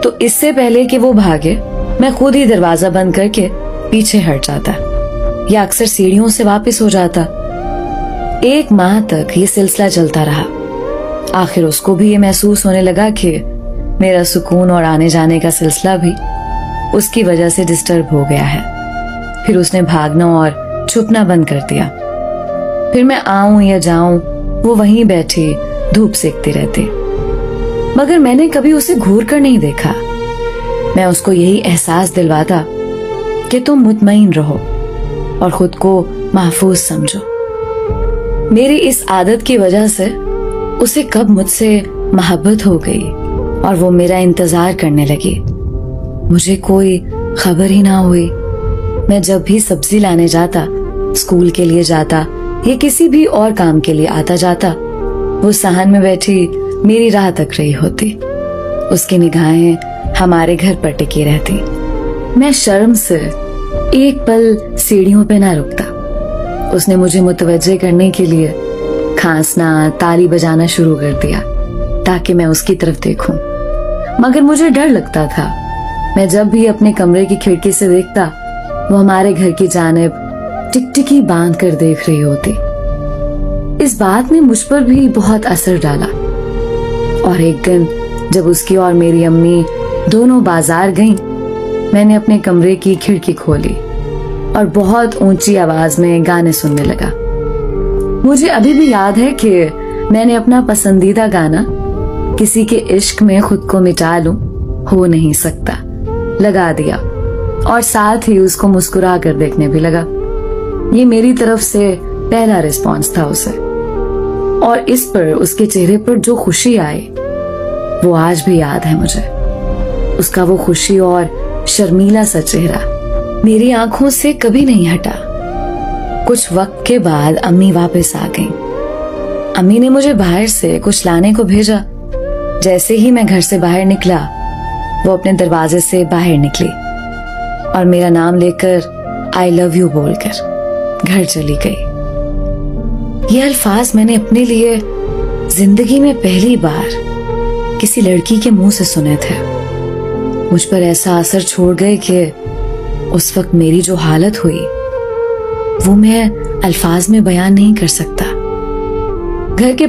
तो इससे पहले कि वो भागे मैं खुद ही दरवाजा बंद करके पीछे हट जाता या अक्सर सीढ़ियों से वापस हो जाता। 1 माह तक ये सिलसिला चलता रहा। आखिर उसको भी ये महसूस होने लगा कि मेरा सुकून और आने जाने का सिलसिला भी उसकी वजह से डिस्टर्ब हो गया है। फिर उसने भागना और छुपना बंद कर दिया। फिर मैं आऊं या जाऊं वो वहीं बैठी धूप सेकती रहती, मगर मैंने कभी उसे घूर कर नहीं देखा। मैं उसको यही एहसास दिलवाता कि तुम मुतमईन रहो और खुद को महफूज समझो। मेरी इस आदत की वजह से उसे कब मुझसे मोहब्बत हो गई और वो मेरा इंतजार करने लगी। मुझे कोई खबर ही ना हुई। मैं जब भी सब्जी लाने जाता, स्कूल के लिए जाता या किसी भी और काम के लिए आता जाता, वो साहन में बैठी मेरी राह तक रही होती। उसकी निगाहें हमारे घर पर टिकी रहती। मैं शर्म से एक पल सीढ़ियों पे ना रुकता। उसने मुझे मुतवज्जे करने के लिए खांसना, ताली बजाना शुरू कर दिया ताकि मैं उसकी तरफ देखूं, मगर मुझे डर लगता था। मैं जब भी अपने कमरे की खिड़की से देखता, वो हमारे घर की जानिब टिकटिकी बांध कर देख रही होती। इस बात ने मुझ पर भी बहुत असर डाला और एक दिन जब उसकी और मेरी अम्मी दोनों बाजार गईं, मैंने अपने कमरे की खिड़की खोली और बहुत ऊंची आवाज में गाने सुनने लगा। मुझे अभी भी याद है कि मैंने अपना पसंदीदा गाना किसी के इश्क में खुद को मिटा लूं, हो नहीं सकता लगा दिया और साथ ही उसको मुस्कुरा कर देखने भी लगा। ये मेरी तरफ से पहला रिस्पॉन्स था उसे, और इस पर उसके चेहरे पर जो खुशी आई वो आज भी याद है मुझे। उसका वो खुशी और शर्मीला सा चेहरा मेरी आंखों से कभी नहीं हटा। कुछ वक्त के बाद अम्मी वापस आ गईं। अम्मी ने मुझे बाहर से कुछ लाने को भेजा। जैसे ही मैं घर से बाहर निकला, वो अपने दरवाजे से बाहर निकली और मेरा नाम लेकर आई लव यू बोलकर घर चली गई। ये अल्फाज मैंने अपने लिए जिंदगी में पहली बार किसी लड़की के मुंह से सुने थे। मुझ पर ऐसा असर छोड़ गए कि उस वक्त मेरी जो हालत हुई वो मैं अल्फाज में बयान नहीं कर सकता। घर के